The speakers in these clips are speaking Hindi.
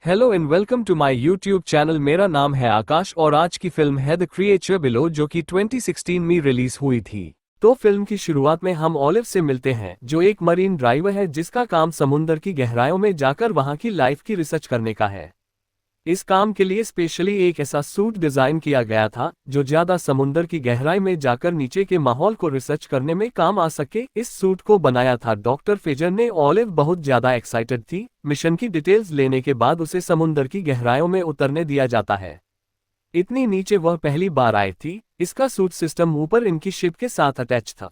Hello and welcome to my YouTube channel. मेरा नाम है आकाश और आज की फिल्म है द क्रिएचर बिलो, जो कि 2016 में रिलीज हुई थी। तो फिल्म की शुरुआत में हम ऑलिव से मिलते हैं, जो एक मरीन ड्राइवर है जिसका काम समुद्र की गहराइयों में जाकर वहां की लाइफ की रिसर्च करने का है। इस काम के लिए स्पेशली एक ऐसा सूट डिजाइन किया गया था जो ज्यादा समुद्र की गहराई में जाकर नीचे के माहौल को रिसर्च करने में काम आ सके। इस सूट को बनाया था डॉक्टर फेजर ने। ऑलिव बहुत ज्यादा एक्साइटेड थी। मिशन की डिटेल्स लेने के बाद उसे समुद्र की गहराइयों में उतरने दिया जाता है। इतनी नीचे वह पहली बार आई थी। इसका सूट सिस्टम ऊपर इनकी शिप के साथ अटैच था,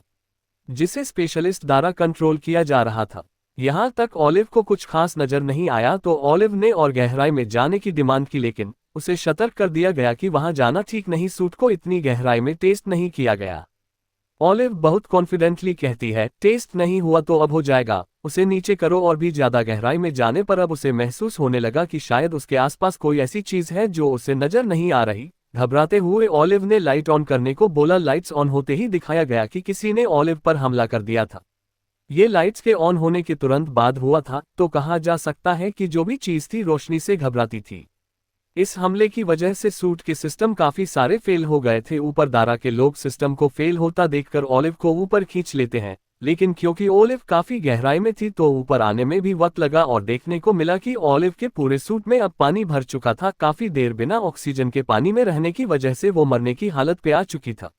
जिसे स्पेशलिस्ट द्वारा कंट्रोल किया जा रहा था। यहाँ तक ऑलिव को कुछ खास नजर नहीं आया तो ऑलिव ने और गहराई में जाने की डिमांड की, लेकिन उसे सतर्क कर दिया गया कि वहां जाना ठीक नहीं। सूट को इतनी गहराई में टेस्ट नहीं किया गया। ऑलिव बहुत कॉन्फिडेंटली कहती है, टेस्ट नहीं हुआ तो अब हो जाएगा, उसे नीचे करो। और भी ज्यादा गहराई में जाने पर अब उसे महसूस होने लगा कि शायद उसके आसपास कोई ऐसी चीज है जो उसे नजर नहीं आ रही। घबराते हुए ऑलिव ने लाइट ऑन करने को बोला। लाइट्स ऑन होते ही दिखाया गया कि किसी ने ऑलिव पर हमला कर दिया था। ये लाइट्स के ऑन होने के तुरंत बाद हुआ था, तो कहा जा सकता है कि जो भी चीज थी रोशनी से घबराती थी। इस हमले की वजह से सूट के सिस्टम काफी सारे फेल हो गए थे। ऊपर दारा के लोग सिस्टम को फेल होता देखकर ऑलिव को ऊपर खींच लेते हैं, लेकिन क्योंकि ऑलिव काफी गहराई में थी तो ऊपर आने में भी वक्त लगा और देखने को मिला कि ऑलिव के पूरे सूट में अब पानी भर चुका था। काफी देर बिना ऑक्सीजन के पानी में रहने की वजह से वो मरने की हालत पे आ चुकी था।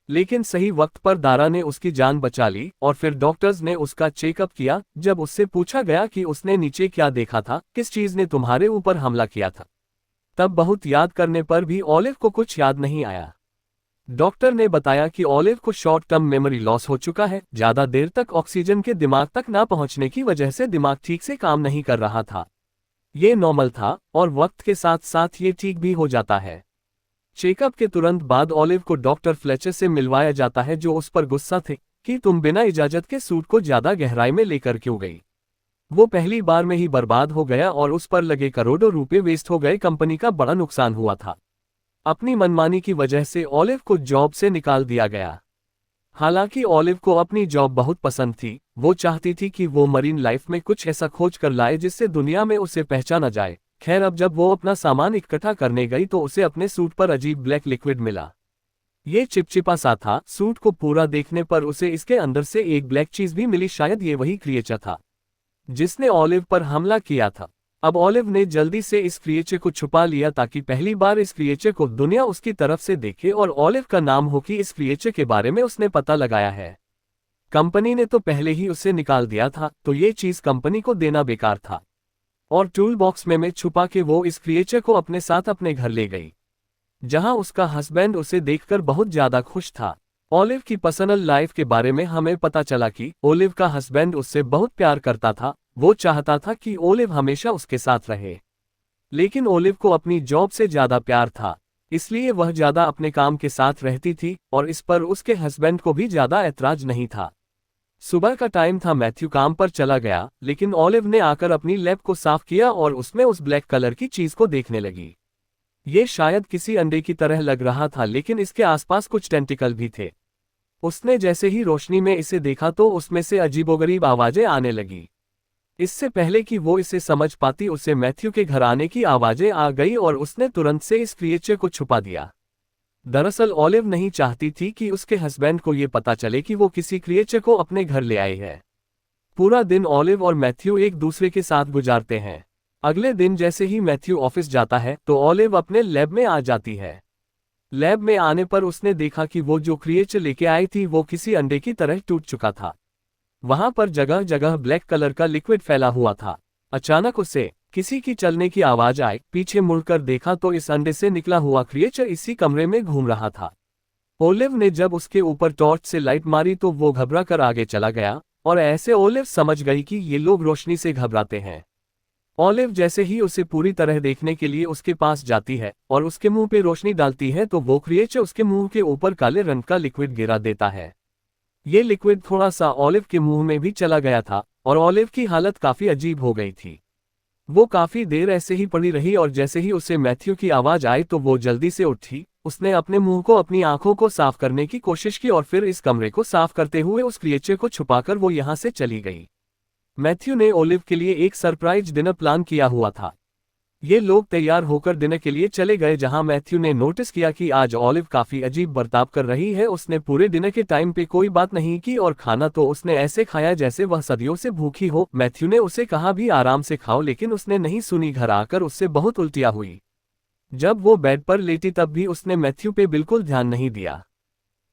लेकिन सही वक्त पर दारा ने उसकी जान बचा ली और फिर डॉक्टर्स ने उसका चेकअप किया। जब उससे पूछा गया कि उसने नीचे क्या देखा था, किस चीज ने तुम्हारे ऊपर हमला किया था, तब बहुत याद करने पर भी ऑलिव को कुछ याद नहीं आया। डॉक्टर ने बताया कि ऑलिव को शॉर्ट टर्म मेमोरी लॉस हो चुका है। ज्यादा देर तक ऑक्सीजन के दिमाग तक ना पहुंचने की वजह से दिमाग ठीक से काम नहीं कर रहा था। ये नॉर्मल था और वक्त के साथ साथ ये ठीक भी हो जाता है। चेकअप के तुरंत बाद ऑलिव को डॉक्टर फ्लेचर से मिलवाया जाता है, जो उस पर गुस्सा थे कि तुम बिना इजाजत के सूट को ज्यादा गहराई में लेकर क्यों गई। वो पहली बार में ही बर्बाद हो गया और उस पर लगे करोड़ों रुपए वेस्ट हो गए। कंपनी का बड़ा नुकसान हुआ था। अपनी मनमानी की वजह से ऑलिव को जॉब से निकाल दिया गया। हालांकि ऑलिव को अपनी जॉब बहुत पसंद थी। वो चाहती थी कि वो मरीन लाइफ में कुछ ऐसा खोज कर लाए जिससे दुनिया में उसे पहचाना जाए। खैर, अब जब वो अपना सामान इकट्ठा करने गई तो उसे अपने सूट पर अजीब ब्लैक लिक्विड मिला। ये चिपचिपा सा था। सूट को पूरा देखने पर उसे इसके अंदर से एक ब्लैक चीज भी मिली। शायद ये वही क्रिएचर था जिसने ऑलिव पर हमला किया था। अब ऑलिव ने जल्दी से इस क्रिएचर को छुपा लिया ताकि पहली बार इस क्रिएचर को दुनिया उसकी तरफ से देखे और ऑलिव का नाम हो कि इस क्रिएचर के बारे में उसने पता लगाया है। कंपनी ने तो पहले ही उसे निकाल दिया था, तो ये चीज कंपनी को देना बेकार था। और टूल बॉक्स में छुपा के वो इस क्रिएचर को अपने साथ अपने घर ले गई, जहां उसका हस्बैंड उसे देखकर बहुत ज्यादा खुश था। ऑलिव की पर्सनल लाइफ के बारे में हमें पता चला कि ऑलिव का हस्बैंड उससे बहुत प्यार करता था। वो चाहता था कि ऑलिव हमेशा उसके साथ रहे, लेकिन ऑलिव को अपनी जॉब से ज्यादा प्यार था, इसलिए वह ज्यादा अपने काम के साथ रहती थी और इस पर उसके हस्बैंड को भी ज्यादा ऐतराज नहीं था। सुबह का टाइम था। मैथ्यू काम पर चला गया, लेकिन ऑलिव ने आकर अपनी लैब को साफ किया और उसमें उस ब्लैक कलर की चीज को देखने लगी। ये शायद किसी अंडे की तरह लग रहा था, लेकिन इसके आसपास कुछ टेंटिकल भी थे। उसने जैसे ही रोशनी में इसे देखा तो उसमें से अजीबोगरीब आवाजें आने लगी। इससे पहले कि वो इसे समझ पाती, उसे मैथ्यू के घर आने की आवाजें आ गई और उसने तुरंत से इस क्रिएचर को छुपा दिया। दरअसल ऑलिव नहीं चाहती थी कि उसके हस्बैंड को ये पता चले कि वो किसी क्रिएचर को अपने घर ले आई है। पूरा दिन ऑलिव और मैथ्यू एक दूसरे के साथ गुजारते हैं। अगले दिन जैसे ही मैथ्यू ऑफिस जाता है तो ऑलिव अपने लैब में आ जाती है। लैब में आने पर उसने देखा कि वो जो क्रिएचर लेके आई थी वो किसी अंडे की तरह टूट चुका था। वहां पर जगह जगह ब्लैक कलर का लिक्विड फैला हुआ था। अचानक उसे किसी की चलने की आवाज आई। पीछे मुड़कर देखा तो इस अंडे से निकला हुआ क्रिएचर इसी कमरे में घूम रहा था। ओलिव ने जब उसके ऊपर टॉर्च से लाइट मारी तो वो घबरा कर आगे चला गया और ऐसे ओलिव समझ गई कि ये लोग रोशनी से घबराते हैं। ओलिव जैसे ही उसे पूरी तरह देखने के लिए उसके पास जाती है और उसके मुंह पे रोशनी डालती है तो वो क्रिएचर उसके मुंह के ऊपर काले रंग का लिक्विड गिरा देता है। ये लिक्विड थोड़ा सा ऑलिव के मुंह में भी चला गया था और ऑलिव की हालत काफी अजीब हो गई थी। वो काफी देर ऐसे ही पड़ी रही और जैसे ही उसे मैथ्यू की आवाज आई तो वो जल्दी से उठी। उसने अपने मुंह को अपनी आंखों को साफ करने की कोशिश की और फिर इस कमरे को साफ करते हुए उस क्रिएचर को छुपाकर वो यहां से चली गई। मैथ्यू ने ओलिव के लिए एक सरप्राइज डिनर प्लान किया हुआ था। ये लोग तैयार होकर डिनर के लिए चले गए जहां मैथ्यू ने नोटिस किया कि आज ऑलिव काफी अजीब बर्ताव कर रही है। उसने पूरे डिनर के टाइम पे कोई बात नहीं की और खाना तो उसने ऐसे खाया जैसे वह सदियों से भूखी हो। मैथ्यू ने उसे कहा भी आराम से खाओ, लेकिन उसने नहीं सुनी। घर आकर उससे बहुत उल्टियां हुई। जब वो बेड पर लेटी तब भी उसने मैथ्यू पे बिल्कुल ध्यान नहीं दिया।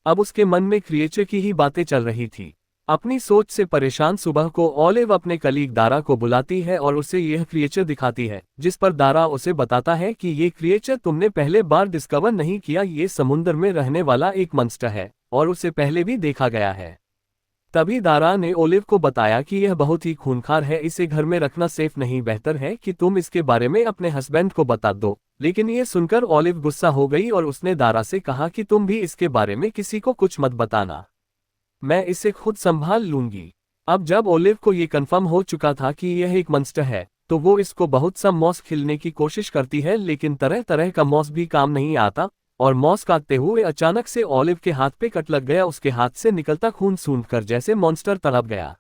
अब उसके मन में क्रिएचर की ही बातें चल रही थी। अपनी सोच से परेशान सुबह को ऑलिव अपने कलीग दारा को बुलाती है और उसे यह क्रिएचर दिखाती है, जिस पर दारा उसे बताता है कि ये क्रिएचर तुमने पहले बार डिस्कवर नहीं किया। ये समुद्र में रहने वाला एक मॉन्स्टर है और उसे पहले भी देखा गया है। तभी दारा ने ओलिव को बताया कि यह बहुत ही खूंखार है, इसे घर में रखना सेफ नहीं, बेहतर है कि तुम इसके बारे में अपने हस्बैंड को बता दो। लेकिन ये सुनकर ओलिव गुस्सा हो गई और उसने दारा से कहा कि तुम भी इसके बारे में किसी को कुछ मत बताना, मैं इसे खुद संभाल लूंगी। अब जब ओलिव को ये कंफर्म हो चुका था कि यह एक मॉन्स्टर है, तो वो इसको बहुत सा मॉस खिलने की कोशिश करती है, लेकिन तरह तरह का मॉस भी काम नहीं आता और मॉस काटते हुए अचानक से ओलिव के हाथ पे कट लग गया। उसके हाथ से निकलता खून सूंघकर जैसे मॉन्स्टर तड़प गया।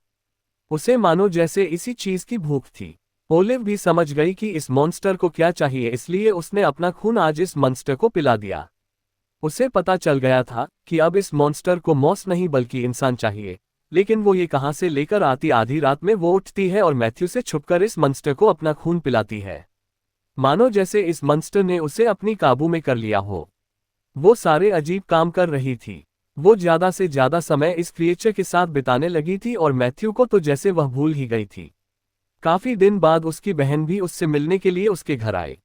उसे मानो जैसे इसी चीज की भूख थी। ओलिव भी समझ गई कि इस मॉन्स्टर को क्या चाहिए, इसलिए उसने अपना खून आज इस मॉन्स्टर को पिला दिया। उसे पता चल गया था कि अब इस मॉन्स्टर को मॉस नहीं बल्कि इंसान चाहिए, लेकिन वो ये कहां से लेकर आती। आधी रात में वो उठती है और मैथ्यू से छुपकर इस मॉन्स्टर को अपना खून पिलाती है, मानो जैसे इस मॉन्स्टर ने उसे अपनी काबू में कर लिया हो। वो सारे अजीब काम कर रही थी। वो ज्यादा से ज्यादा समय इस क्रिएचर के साथ बिताने लगी थी और मैथ्यू को तो जैसे वह भूल ही गई थी। काफी दिन बाद उसकी बहन भी उससे मिलने के लिए उसके घर आई।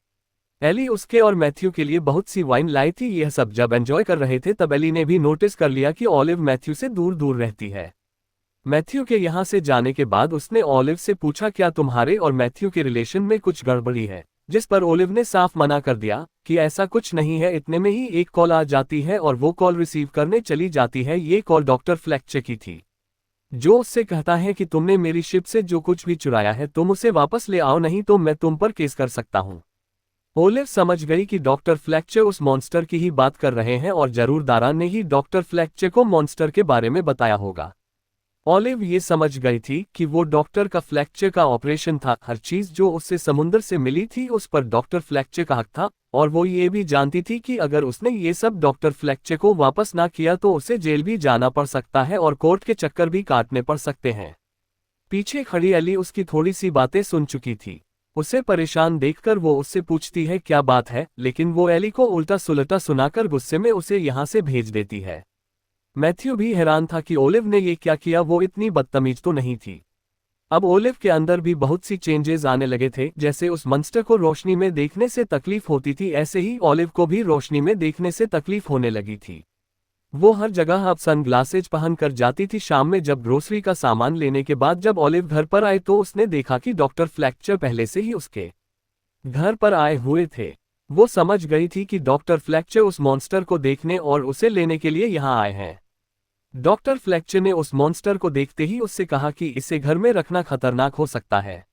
एली उसके और मैथ्यू के लिए बहुत सी वाइन लाई थी। यह सब जब एंजॉय कर रहे थे तब एली ने भी नोटिस कर लिया कि ओलिव मैथ्यू से दूर दूर रहती है। मैथ्यू के यहाँ से जाने के बाद उसने ओलिव से पूछा, क्या तुम्हारे और मैथ्यू के रिलेशन में कुछ गड़बड़ी है? जिस पर ओलिव ने साफ मना कर दिया कि ऐसा कुछ नहीं है। इतने में ही एक कॉल आ जाती है और वो कॉल रिसीव करने चली जाती है। ये कॉल डॉक्टर फ्लेक्चर की थी, जो उससे कहता है कि तुमने मेरी शिप से जो कुछ भी चुराया है तुम उसे वापस ले आओ, नहीं तो मैं तुम पर केस कर सकता हूँ। ओलिव समझ गई कि डॉक्टर फ्लेक्चर उस मॉन्स्टर की ही बात कर रहे हैं और जरूर दारा ने ही डॉक्टर फ्लेक्चर को मॉन्स्टर के बारे में बताया होगा। ओलिव ये समझ गई थी कि वो डॉक्टर का फ्लेक्चर का ऑपरेशन था। हर चीज जो उससे समुद्र से मिली थी उस पर डॉक्टर फ्लेक्चर का हक था और वो ये भी जानती थी कि अगर उसने ये सब डॉक्टर फ्लेक्चर को वापस ना किया तो उसे जेल भी जाना पड़ सकता है और कोर्ट के चक्कर भी काटने पड़ सकते हैं। पीछे खड़ी एली उसकी थोड़ी सी बातें सुन चुकी थी। उसे परेशान देखकर वो उससे पूछती है क्या बात है, लेकिन वो एली को उल्टा सुलटा सुनाकर गुस्से में उसे यहाँ से भेज देती है। मैथ्यू भी हैरान था कि ओलिव ने ये क्या किया, वो इतनी बदतमीज तो नहीं थी। अब ओलिव के अंदर भी बहुत सी चेंजेस आने लगे थे। जैसे उस मॉन्स्टर को रोशनी में देखने से तकलीफ होती थी, ऐसे ही ओलिव को भी रोशनी में देखने से तकलीफ होने लगी थी। वो हर जगह अब सनग्लासेज पहन कर जाती थी। शाम में जब ग्रोसरी का सामान लेने के बाद जब ओलिव घर पर आए तो उसने देखा कि डॉक्टर फ्लेक्चर पहले से ही उसके घर पर आए हुए थे। वो समझ गई थी कि डॉक्टर फ्लेक्चर उस मॉन्स्टर को देखने और उसे लेने के लिए यहाँ आए हैं। डॉक्टर फ्लेक्चर ने उस मॉन्स्टर को देखते ही उससे कहा कि इसे घर में रखना खतरनाक हो सकता है,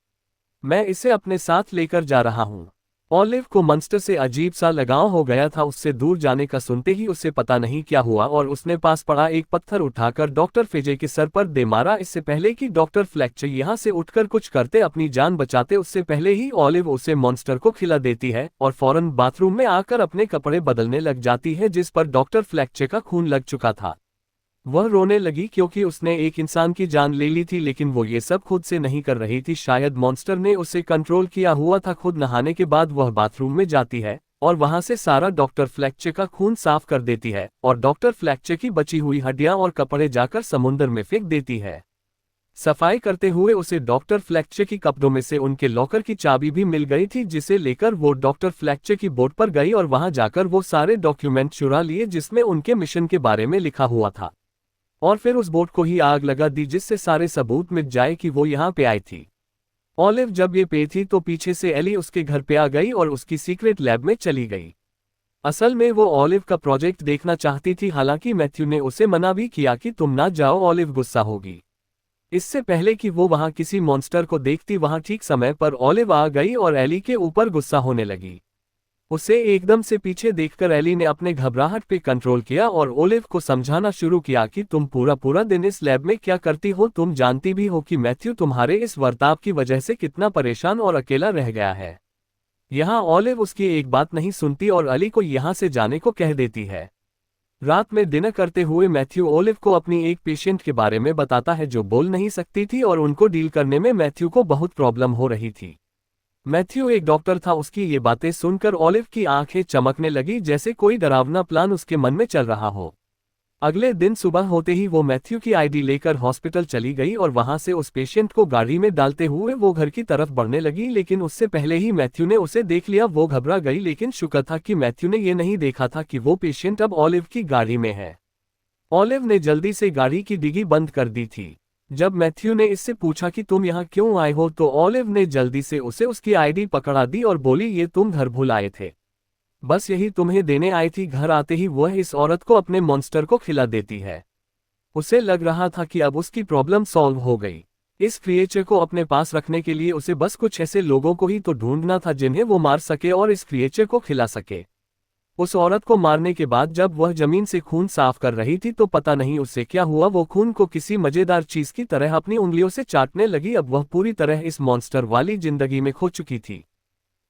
मैं इसे अपने साथ लेकर जा रहा हूँ। ओलिव को मॉन्स्टर से अजीब सा लगाव हो गया था। उससे दूर जाने का सुनते ही उसे पता नहीं क्या हुआ और उसने पास पड़ा एक पत्थर उठाकर डॉक्टर फेजे के सर पर दे मारा। इससे पहले कि डॉक्टर फ्लेक्चर यहाँ से उठकर कुछ करते, अपनी जान बचाते, उससे पहले ही ओलिव उसे मॉन्स्टर को खिला देती है और फौरन बाथरूम में आकर अपने कपड़े बदलने लग जाती है, जिस पर डॉक्टर फ्लेक्चर का खून लग चुका था। वह रोने लगी क्योंकि उसने एक इंसान की जान ले ली थी, लेकिन वो ये सब खुद से नहीं कर रही थी, शायद मॉन्स्टर ने उसे कंट्रोल किया हुआ था। खुद नहाने के बाद वह बाथरूम में जाती है और वहां से सारा डॉक्टर फ्लेक्चर का खून साफ कर देती है और डॉक्टर फ्लेक्चर की बची हुई हड्डियां और कपड़े जाकर समुद्र में फेंक देती है। सफाई करते हुए उसे डॉक्टर फ्लेक्चर की कपड़ों में से उनके लॉकर की चाबी भी मिल गई थी, जिसे लेकर वो डॉक्टर फ्लेक्चर की बोट पर गई और वहां जाकर वो सारे डॉक्यूमेंट चुरा लिए जिसमें उनके मिशन के बारे में लिखा हुआ था, और फिर उस बोट को ही आग लगा दी जिससे सारे सबूत मिट जाए कि वो यहाँ पे आई थी। ओलिव जब ये पे थी तो पीछे से एली उसके घर पे आ गई और उसकी सीक्रेट लैब में चली गई। असल में वो ओलिव का प्रोजेक्ट देखना चाहती थी, हालांकि मैथ्यू ने उसे मना भी किया कि तुम ना जाओ, ओलिव गुस्सा होगी। इससे पहले कि वो वहां किसी मॉन्स्टर को देखती, वहां ठीक समय पर ओलिव आ गई और एली के ऊपर गुस्सा होने लगी। उसे एकदम से पीछे देखकर एली ने अपने घबराहट पे कंट्रोल किया और ओलिव को समझाना शुरू किया कि तुम पूरा पूरा दिन इस लैब में क्या करती हो, तुम जानती भी हो कि मैथ्यू तुम्हारे इस बर्ताव की वजह से कितना परेशान और अकेला रह गया है। यहाँ ऑलिव उसकी एक बात नहीं सुनती और अली को यहाँ से जाने को कह देती है। रात में डिनर करते हुए मैथ्यू ओलिव को अपनी एक पेशेंट के बारे में बताता है जो बोल नहीं सकती थी और उनको डील करने में मैथ्यू को बहुत प्रॉब्लम हो रही थी। मैथ्यू एक डॉक्टर था। उसकी ये बातें सुनकर ओलिव की आंखें चमकने लगी जैसे कोई डरावना प्लान उसके मन में चल रहा हो। अगले दिन सुबह होते ही वो मैथ्यू की आईडी लेकर हॉस्पिटल चली गई और वहां से उस पेशेंट को गाड़ी में डालते हुए वो घर की तरफ बढ़ने लगी, लेकिन उससे पहले ही मैथ्यू ने उसे देख लिया। वो घबरा गई, लेकिन शुक्र था कि मैथ्यू ने ये नहीं देखा था कि वो पेशेंट अब ओलिव की गाड़ी में है। ओलिव ने जल्दी से गाड़ी की डिग्गी बंद कर दी थी। जब मैथ्यू ने इससे पूछा कि तुम यहाँ क्यों आए हो, तो ओलिव ने जल्दी से उसे उसकी आईडी पकड़ा दी और बोली, ये तुम घर भूल आए थे, बस यही तुम्हें देने आई थी। घर आते ही वह इस औरत को अपने मॉन्स्टर को खिला देती है। उसे लग रहा था कि अब उसकी प्रॉब्लम सॉल्व हो गई। इस क्रिएचर को अपने पास रखने के लिए उसे बस कुछ ऐसे लोगों को ही तो ढूंढना था जिन्हें वो मार सके और इस क्रिएचर को खिला सके। उस औरत को मारने के बाद जब वह जमीन से खून साफ कर रही थी तो पता नहीं उससे क्या हुआ, वो खून को किसी मजेदार चीज की तरह अपनी उंगलियों से चाटने लगी। अब वह पूरी तरह इस मॉन्स्टर वाली जिंदगी में खो चुकी थी।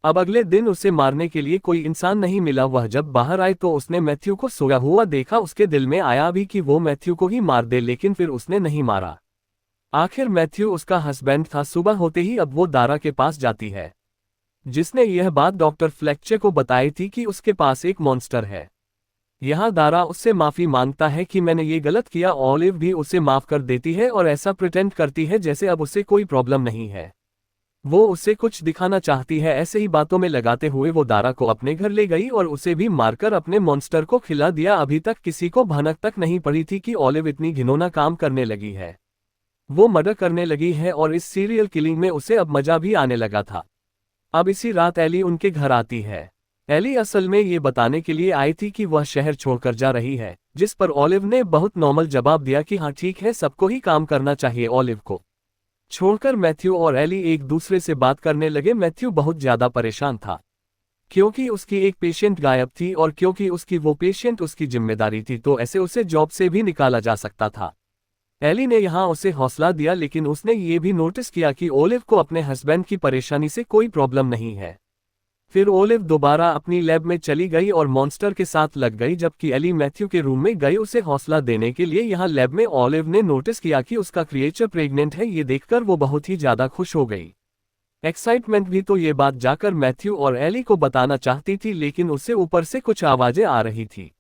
अब अगले दिन उसे मारने के लिए कोई इंसान नहीं मिला। वह जब बाहर आई तो उसने मैथ्यू को सोया हुआ देखा। उसके दिल में आया भी कि वो मैथ्यू को ही मार दे, लेकिन फिर उसने नहीं मारा। आखिर मैथ्यू उसका हस्बैंड था। सुबह होते ही अब वो दारा के पास जाती है, जिसने यह बात डॉक्टर फ्लेक्चर को बताई थी कि उसके पास एक मॉन्स्टर है। यहाँ दारा उससे माफी मांगता है कि मैंने ये गलत किया। ओलिव भी उसे माफ कर देती है और ऐसा प्रिटेंड करती है जैसे अब उसे कोई प्रॉब्लम नहीं है। वो उसे कुछ दिखाना चाहती है। ऐसे ही बातों में लगाते हुए वो दारा को अपने घर ले गई और उसे भी मारकर अपने मॉन्स्टर को खिला दिया। अभी तक किसी को भनक तक नहीं पड़ी थी कि ओलिव इतनी घिनौना काम करने लगी है। वो मर्डर करने लगी है और इस सीरियल किलिंग में उसे अब मजा भी आने लगा था। अब इसी रात एली उनके घर आती है। एली असल में ये बताने के लिए आई थी कि वह शहर छोड़कर जा रही है, जिस पर ओलिव ने बहुत नॉर्मल जवाब दिया कि हाँ ठीक है, सबको ही काम करना चाहिए। ओलिव को छोड़कर मैथ्यू और एली एक दूसरे से बात करने लगे। मैथ्यू बहुत ज्यादा परेशान था क्योंकि उसकी एक पेशेंट गायब थी और क्योंकि उसकी वो पेशेंट उसकी जिम्मेदारी थी, तो ऐसे उसे जॉब से भी निकाला जा सकता था। एली ने यहाँ उसे हौसला दिया, लेकिन उसने ये भी नोटिस किया कि ओलिव को अपने हस्बैंड की परेशानी से कोई प्रॉब्लम नहीं है। फिर ओलिव दोबारा अपनी लैब में चली गई और मॉन्स्टर के साथ लग गई, जबकि एली मैथ्यू के रूम में गई उसे हौसला देने के लिए। यहाँ लैब में ओलिव ने नोटिस किया कि उसका क्रिएचर प्रेग्नेंट है। ये देखकर वो बहुत ही ज्यादा खुश हो गई। एक्साइटमेंट भी तो ये बात जाकर मैथ्यू और एली को बताना चाहती थी, लेकिन उससे ऊपर से कुछ आवाजें आ रही थी।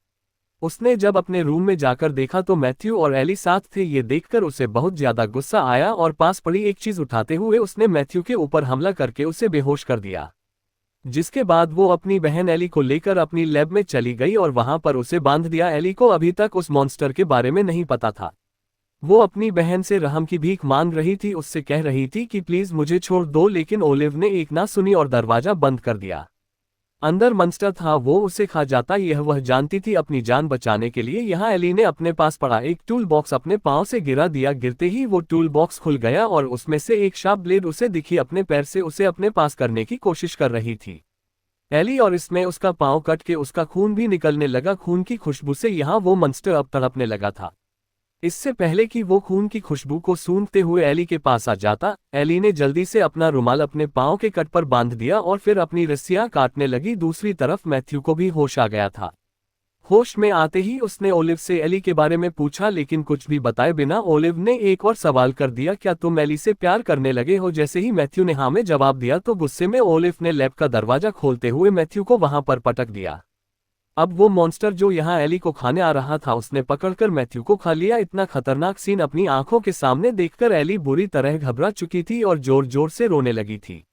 उसने जब अपने रूम में जाकर देखा तो मैथ्यू और एली साथ थे। ये देखकर उसे बहुत ज्यादा गुस्सा आया और पास पड़ी एक चीज उठाते हुए उसने मैथ्यू के ऊपर हमला करके उसे बेहोश कर दिया। जिसके बाद वो अपनी बहन एली को लेकर अपनी लैब में चली गई और वहां पर उसे बांध दिया। एली को अभी तक उस मॉन्स्टर के बारे में नहीं पता था। वो अपनी बहन से रहम की भीख मांग रही थी, उससे कह रही थी कि प्लीज मुझे छोड़ दो, लेकिन ओलिव ने एक ना सुनी और दरवाजा बंद कर दिया। अंदर मॉन्स्टर था, वो उसे खा जाता, यह वह जानती थी। अपनी जान बचाने के लिए यहाँ एली ने अपने पास पड़ा एक टूल बॉक्स अपने पांव से गिरा दिया। गिरते ही वो टूल बॉक्स खुल गया और उसमें से एक शार्प ब्लेड उसे दिखी। अपने पैर से उसे अपने पास करने की कोशिश कर रही थी एली, और इसमें उसका पांव कट के उसका खून भी निकलने लगा। खून की खुशबू से यहाँ वो मॉन्स्टर अब तड़पने लगा था। इससे पहले कि वो खून की खुशबू को सूंघते हुए एली के पास आ जाता, एली ने जल्दी से अपना रुमाल अपने पांव के कट पर बांध दिया और फिर अपनी रस्सियां काटने लगी। दूसरी तरफ मैथ्यू को भी होश आ गया था। होश में आते ही उसने ओलिव से एली के बारे में पूछा, लेकिन कुछ भी बताए बिना ओलिव ने एक और सवाल कर दिया, क्या तुम एली से प्यार करने लगे हो? जैसे ही मैथ्यू ने हाँ में जवाब दिया तो गुस्से में ओलिव ने लैब का दरवाजा खोलते हुए मैथ्यू को वहां पर पटक दिया। अब वो मॉन्स्टर जो यहाँ एली को खाने आ रहा था उसने पकड़कर मैथ्यू को खा लिया। इतना खतरनाक सीन अपनी आंखों के सामने देखकर एली बुरी तरह घबरा चुकी थी और जोर जोर से रोने लगी थी।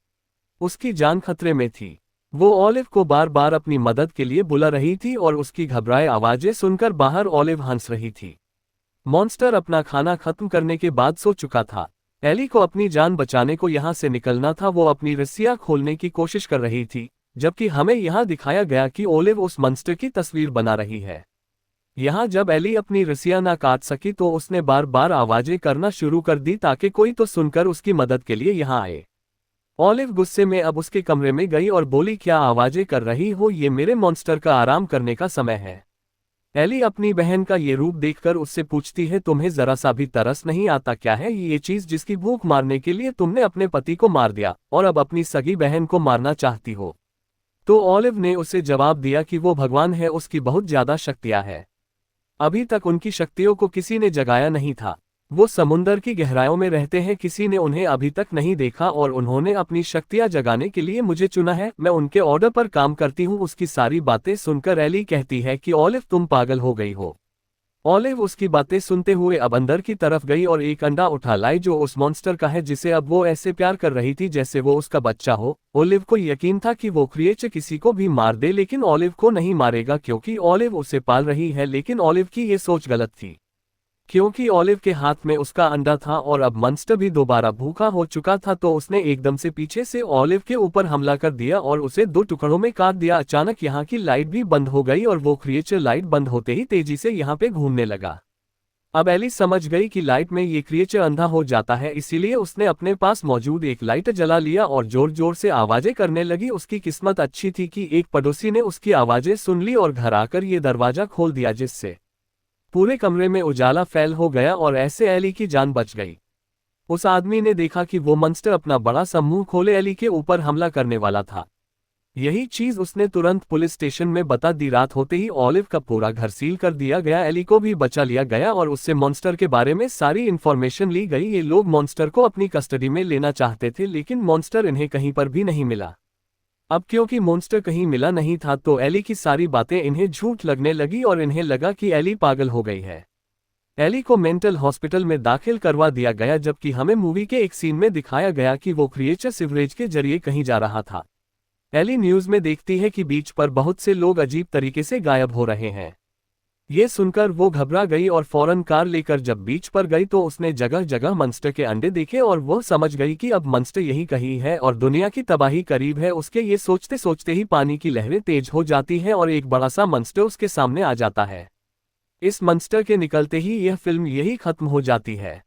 उसकी जान खतरे में थी। वो ओलिव को बार बार अपनी मदद के लिए बुला रही थी और उसकी घबराए आवाजें सुनकर बाहर ओलिव हंस रही थी। मॉन्स्टर अपना खाना खत्म करने के बाद सो चुका था। एली को अपनी जान बचाने को यहाँ से निकलना था। वो अपनी रस्सियां खोलने की कोशिश कर रही थी, जबकि हमें यहाँ दिखाया गया कि ओलिव उस मॉन्स्टर की तस्वीर बना रही है। यहाँ जब एली अपनी रस्सियां ना काट सकी तो उसने बार बार आवाजें करना शुरू कर दी ताकि कोई तो सुनकर उसकी मदद के लिए यहाँ आए। ओलिव गुस्से में अब उसके कमरे में गई और बोली, क्या आवाजें कर रही हो? ये मेरे मॉन्स्टर का आराम करने का समय है। एली अपनी बहन का ये रूप देखकर उससे पूछती है, तुम्हें जरा सा भी तरस नहीं आता क्या है ये चीज जिसकी भूख मारने के लिए तुमने अपने पति को मार दिया और अब अपनी सगी बहन को मारना चाहती हो? तो ऑलिव ने उसे जवाब दिया कि वो भगवान है, उसकी बहुत ज्यादा शक्तियां हैं। अभी तक उनकी शक्तियों को किसी ने जगाया नहीं था। वो समुंदर की गहराइयों में रहते हैं, किसी ने उन्हें अभी तक नहीं देखा और उन्होंने अपनी शक्तियां जगाने के लिए मुझे चुना है। मैं उनके ऑर्डर पर काम करती हूँ। उसकी सारी बातें सुनकर एली कहती है कि ऑलिव तुम पागल हो गई हो। ऑलिव उसकी बातें सुनते हुए अब अंदर की तरफ गई और एक अंडा उठा लाई जो उस मॉन्स्टर का है जिसे अब वो ऐसे प्यार कर रही थी जैसे वो उसका बच्चा हो। ऑलिव को यकीन था कि वो क्रिएचर किसी को भी मार दे, लेकिन ऑलिव को नहीं मारेगा क्योंकि ऑलिव उसे पाल रही है। लेकिन ऑलिव की ये सोच गलत थी क्योंकि ऑलिव के हाथ में उसका अंडा था और अब मॉन्स्टर भी दोबारा भूखा हो चुका था। तो उसने एकदम से पीछे से ऑलिव के ऊपर हमला कर दिया और उसे दो टुकड़ों में काट दिया। अचानक यहाँ की लाइट भी बंद हो गई और वो क्रिएचर लाइट बंद होते ही तेजी से यहाँ पे घूमने लगा। अब एली समझ गई कि लाइट में ये क्रिएचर अंधा हो जाता है, इसीलिए उसने अपने पास मौजूद एक लाइट जला लिया और जोर जोर से आवाजें करने लगी। उसकी किस्मत अच्छी थी कि एक पड़ोसी ने उसकी आवाजें सुन ली और घर आकर ये दरवाजा खोल दिया, जिससे पूरे कमरे में उजाला फैल हो गया और ऐसे एली की जान बच गई। उस आदमी ने देखा कि वो मॉन्स्टर अपना बड़ा सा मुंह खोले एली के ऊपर हमला करने वाला था। यही चीज उसने तुरंत पुलिस स्टेशन में बता दी। रात होते ही ऑलिव का पूरा घर सील कर दिया गया, एली को भी बचा लिया गया और उससे मॉन्स्टर के बारे में सारी इन्फॉर्मेशन ली गई। ये लोग मॉन्स्टर को अपनी कस्टडी में लेना चाहते थे, लेकिन मॉन्स्टर इन्हें कहीं पर भी नहीं मिला। अब क्योंकि मॉन्स्टर कहीं मिला नहीं था तो एली की सारी बातें इन्हें झूठ लगने लगी और इन्हें लगा कि एली पागल हो गई है। एली को मेंटल हॉस्पिटल में दाखिल करवा दिया गया, जबकि हमें मूवी के एक सीन में दिखाया गया कि वो क्रिएचर सिवरेज के जरिए कहीं जा रहा था। एली न्यूज में देखती है कि बीच पर बहुत से लोग अजीब तरीके से गायब हो रहे हैं। ये सुनकर वो घबरा गई और फौरन कार लेकर जब बीच पर गई तो उसने जगह जगह मॉन्स्टर के अंडे देखे और वो समझ गई कि अब मॉन्स्टर यही कहीं है और दुनिया की तबाही करीब है। उसके ये सोचते सोचते ही पानी की लहरें तेज हो जाती हैं और एक बड़ा सा मॉन्स्टर उसके सामने आ जाता है। इस मॉन्स्टर के निकलते ही यह फिल्म यही खत्म हो जाती है।